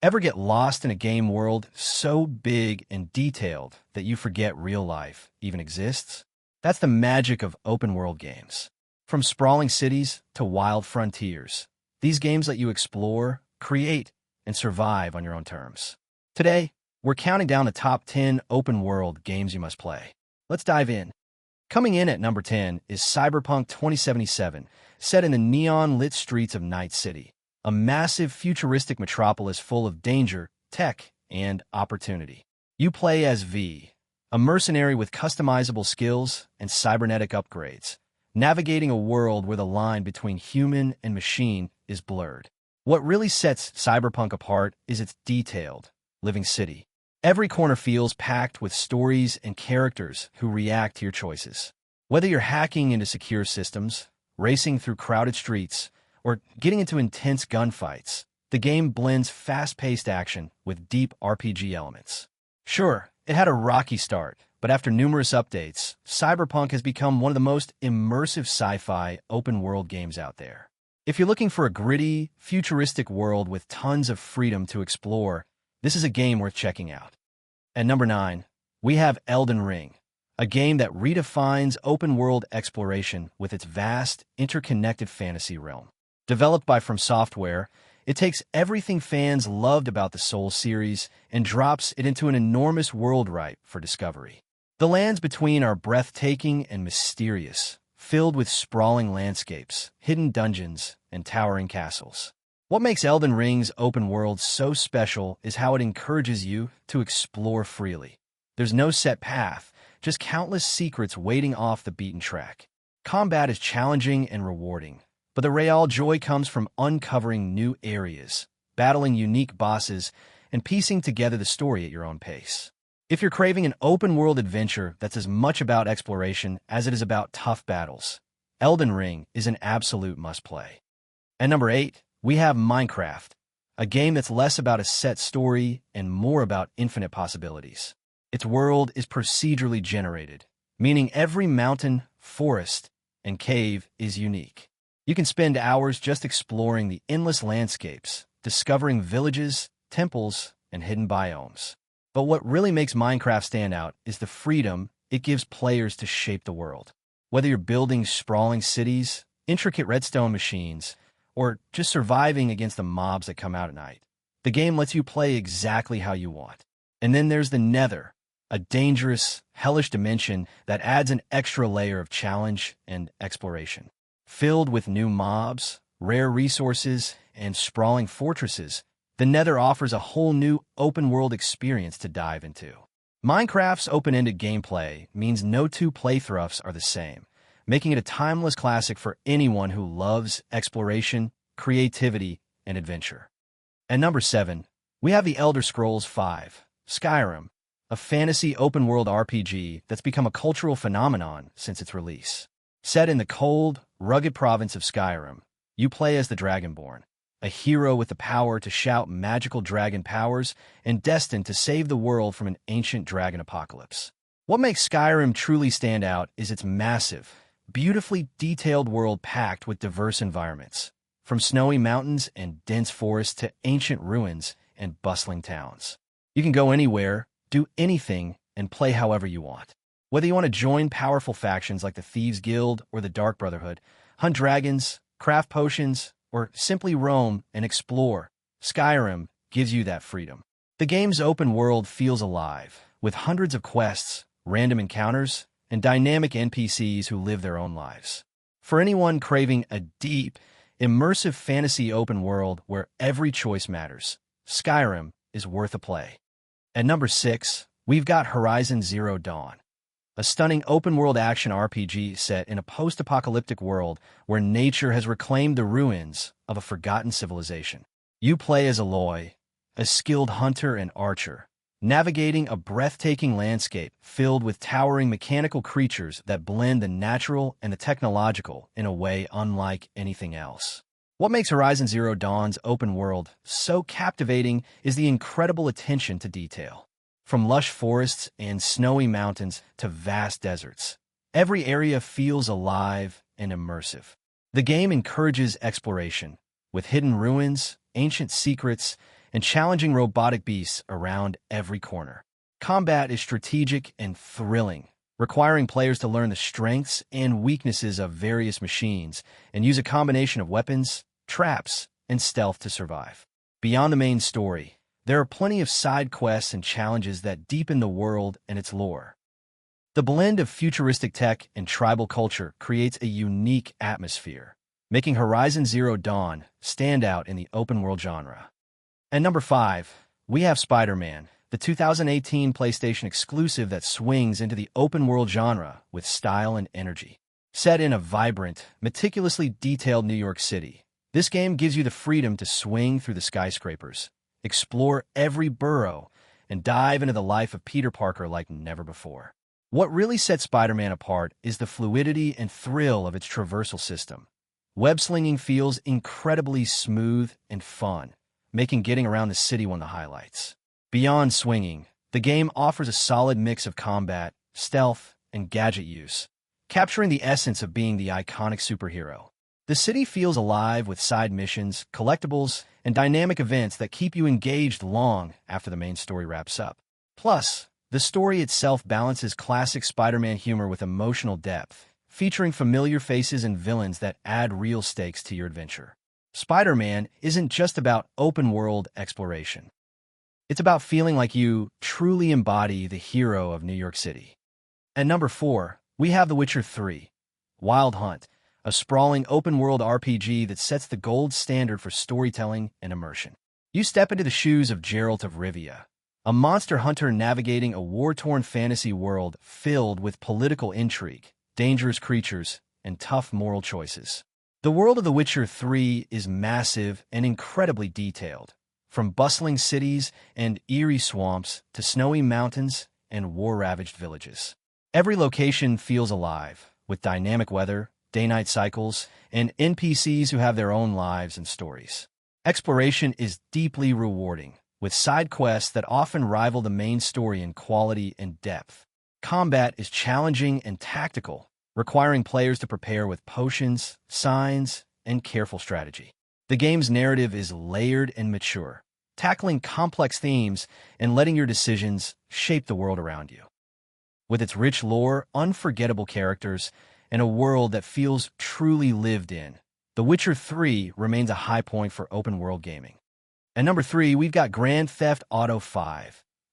Ever get lost in a game world so big and detailed that you forget real life even exists? That's the magic of open-world games. From sprawling cities to wild frontiers, these games let you explore, create, and survive on your own terms. Today, we're counting down the top 10 open-world games you must play. Let's dive in. Coming in at number 10 is Cyberpunk 2077, set in the neon-lit streets of Night City, a massive futuristic metropolis full of danger, tech, and opportunity. You play as V, a mercenary with customizable skills and cybernetic upgrades, navigating a world where the line between human and machine is blurred. What really sets Cyberpunk apart is its detailed, living city. Every corner feels packed with stories and characters who react to your choices. Whether you're hacking into secure systems, racing through crowded streets, or getting into intense gunfights, the game blends fast-paced action with deep RPG elements. Sure, it had a rocky start, but after numerous updates, Cyberpunk has become one of the most immersive sci-fi open-world games out there. If you're looking for a gritty, futuristic world with tons of freedom to explore, this is a game worth checking out. At number 9, we have Elden Ring, a game that redefines open-world exploration with its vast, interconnected fantasy realm. Developed by From Software, it takes everything fans loved about the Souls series and drops it into an enormous world ripe for discovery. The lands between are breathtaking and mysterious, filled with sprawling landscapes, hidden dungeons, and towering castles. What makes Elden Ring's open world so special is how it encourages you to explore freely. There's no set path, just countless secrets waiting off the beaten track. Combat is challenging and rewarding, but the real joy comes from uncovering new areas, battling unique bosses, and piecing together the story at your own pace. If you're craving an open-world adventure that's as much about exploration as it is about tough battles, Elden Ring is an absolute must-play. At number 8, we have Minecraft, a game that's less about a set story and more about infinite possibilities. Its world is procedurally generated, meaning every mountain, forest, and cave is unique. You can spend hours just exploring the endless landscapes, discovering villages, temples, and hidden biomes. But what really makes Minecraft stand out is the freedom it gives players to shape the world. Whether you're building sprawling cities, intricate redstone machines, or just surviving against the mobs that come out at night, the game lets you play exactly how you want. And then there's the Nether, a dangerous, hellish dimension that adds an extra layer of challenge and exploration. Filled with new mobs, rare resources, and sprawling fortresses, the Nether offers a whole new open-world experience to dive into. Minecraft's open-ended gameplay means no two playthroughs are the same, making it a timeless classic for anyone who loves exploration, creativity, and adventure. At number 7, we have The Elder Scrolls V, Skyrim, a fantasy open-world RPG that's become a cultural phenomenon since its release. Set in the cold, rugged province of Skyrim, you play as the Dragonborn, a hero with the power to shout magical dragon powers and destined to save the world from an ancient dragon apocalypse. What makes Skyrim truly stand out is its massive, beautifully detailed world packed with diverse environments, from snowy mountains and dense forests to ancient ruins and bustling towns. You can go anywhere, do anything, and play however you want. Whether you want to join powerful factions like the Thieves Guild or the Dark Brotherhood, hunt dragons, craft potions, or simply roam and explore, Skyrim gives you that freedom. The game's open world feels alive, with hundreds of quests, random encounters, and dynamic NPCs who live their own lives. For anyone craving a deep, immersive fantasy open world where every choice matters, Skyrim is worth a play. At number 6, we've got Horizon Zero Dawn, a stunning open-world action RPG set in a post-apocalyptic world where nature has reclaimed the ruins of a forgotten civilization. You play as Aloy, a skilled hunter and archer, navigating a breathtaking landscape filled with towering mechanical creatures that blend the natural and the technological in a way unlike anything else. What makes Horizon Zero Dawn's open world so captivating is the incredible attention to detail. From lush forests and snowy mountains to vast deserts, every area feels alive and immersive. The game encourages exploration, with hidden ruins, ancient secrets, and challenging robotic beasts around every corner. Combat is strategic and thrilling, requiring players to learn the strengths and weaknesses of various machines and use a combination of weapons, traps, and stealth to survive. Beyond the main story, there are plenty of side quests and challenges that deepen the world and its lore. The blend of futuristic tech and tribal culture creates a unique atmosphere, making Horizon Zero Dawn stand out in the open-world genre. And number 5, we have Spider-Man, the 2018 PlayStation exclusive that swings into the open-world genre with style and energy. Set in a vibrant, meticulously detailed New York City, this game gives you the freedom to swing through the skyscrapers, explore every borough, and dive into the life of Peter Parker like never before. What really sets Spider-Man apart is the fluidity and thrill of its traversal system. Web-slinging feels incredibly smooth and fun, making getting around the city one of the highlights. Beyond swinging, the game offers a solid mix of combat, stealth, and gadget use, capturing the essence of being the iconic superhero. The city feels alive with side missions, collectibles, and dynamic events that keep you engaged long after the main story wraps up. Plus, the story itself balances classic Spider-Man humor with emotional depth, featuring familiar faces and villains that add real stakes to your adventure. Spider-Man isn't just about open-world exploration. It's about feeling like you truly embody the hero of New York City. At number 4, we have The Witcher 3, Wild Hunt, a sprawling open-world RPG that sets the gold standard for storytelling and immersion. You step into the shoes of Geralt of Rivia, a monster hunter navigating a war-torn fantasy world filled with political intrigue, dangerous creatures, and tough moral choices. The world of The Witcher 3 is massive and incredibly detailed, from bustling cities and eerie swamps to snowy mountains and war-ravaged villages. Every location feels alive, with dynamic weather, day-night cycles, and NPCs who have their own lives and stories. Exploration is deeply rewarding, with side quests that often rival the main story in quality and depth. Combat is challenging and tactical, requiring players to prepare with potions, signs, and careful strategy. The game's narrative is layered and mature, tackling complex themes and letting your decisions shape the world around you. With its rich lore, unforgettable characters, and a world that feels truly lived in, The Witcher 3 remains a high point for open-world gaming. At number 3, we've got Grand Theft Auto V,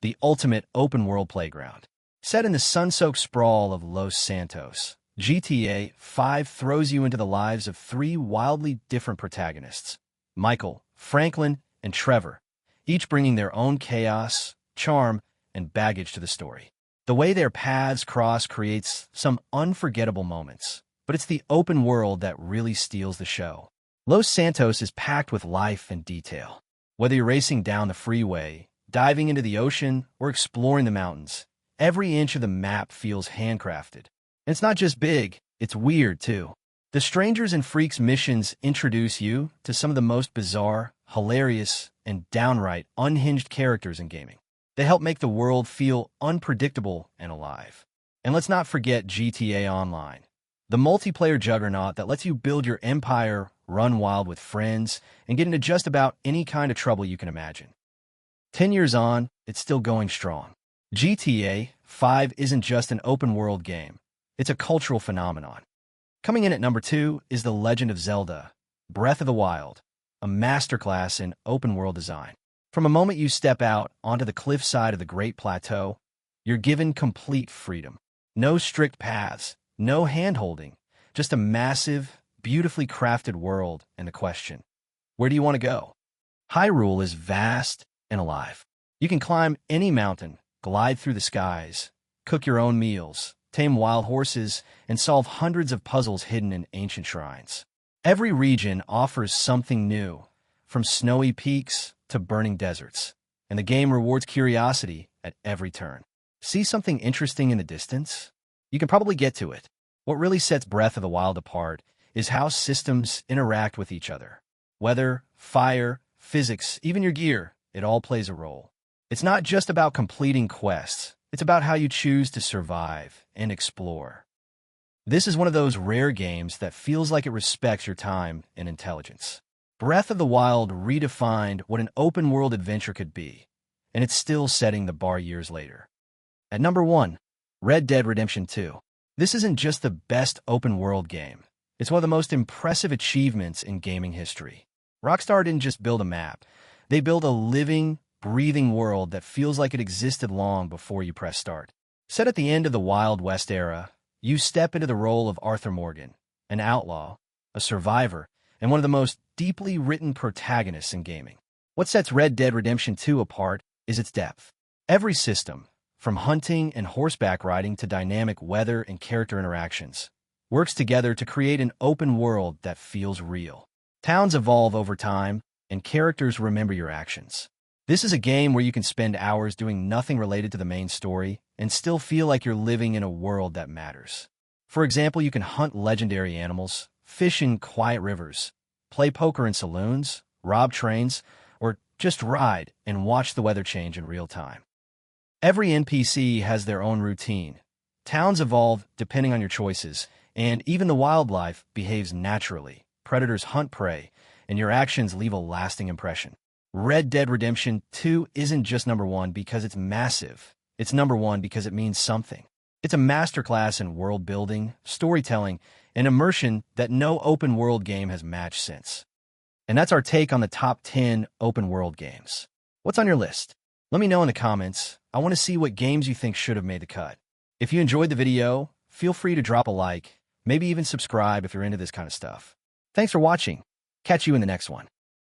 the ultimate open-world playground. Set in the sun-soaked sprawl of Los Santos, GTA 5 throws you into the lives of 3 wildly different protagonists, Michael, Franklin, and Trevor, each bringing their own chaos, charm, and baggage to the story. The way their paths cross creates some unforgettable moments, but it's the open world that really steals the show. Los Santos is packed with life and detail. Whether you're racing down the freeway, diving into the ocean, or exploring the mountains, every inch of the map feels handcrafted. And it's not just big, it's weird, too. The Strangers and Freaks missions introduce you to some of the most bizarre, hilarious, and downright unhinged characters in gaming. They help make the world feel unpredictable and alive. And let's not forget GTA Online, the multiplayer juggernaut that lets you build your empire, run wild with friends, and get into just about any kind of trouble you can imagine. 10 years on, it's still going strong. GTA 5 isn't just an open-world game. It's a cultural phenomenon. Coming in at number 2 is The Legend of Zelda, Breath of the Wild, a masterclass in open-world design. From a moment you step out onto the cliffside of the Great Plateau, you're given complete freedom. No strict paths, no hand-holding, just a massive, beautifully crafted world and the question, where do you want to go? Hyrule is vast and alive. You can climb any mountain, glide through the skies, cook your own meals, tame wild horses, and solve hundreds of puzzles hidden in ancient shrines. Every region offers something new, from snowy peaks to burning deserts, and the game rewards curiosity at every turn. See something interesting in the distance? You can probably get to it. What really sets Breath of the Wild apart is how systems interact with each other. Weather, fire, physics, even your gear, it all plays a role. It's not just about completing quests, it's about how you choose to survive and explore. This is one of those rare games that feels like it respects your time and intelligence. Breath of the Wild redefined what an open-world adventure could be, and it's still setting the bar years later. At number 1, Red Dead Redemption 2. This isn't just the best open-world game. It's one of the most impressive achievements in gaming history. Rockstar didn't just build a map. They built a living, breathing world that feels like it existed long before you press start. Set at the end of the Wild West era, you step into the role of Arthur Morgan, an outlaw, a survivor, and one of the most deeply written protagonists in gaming. What sets Red Dead Redemption 2 apart is its depth. Every system, from hunting and horseback riding to dynamic weather and character interactions, works together to create an open world that feels real. Towns evolve over time, and characters remember your actions. This is a game where you can spend hours doing nothing related to the main story and still feel like you're living in a world that matters. For example, you can hunt legendary animals, fish in quiet rivers, play poker in saloons, rob trains, or just ride and watch the weather change in real time. Every NPC has their own routine. Towns evolve depending on your choices, and even the wildlife behaves naturally. Predators hunt prey, and your actions leave a lasting impression. Red Dead Redemption 2 isn't just number 1 because it's massive. It's number 1 because it means something. It's a masterclass in world building, storytelling, and immersion that no open world game has matched since. And that's our take on the top 10 open world games. What's on your list? Let me know in the comments. I want to see what games you think should have made the cut. If you enjoyed the video, feel free to drop a like, maybe even subscribe if you're into this kind of stuff. Thanks for watching. Catch you in the next one.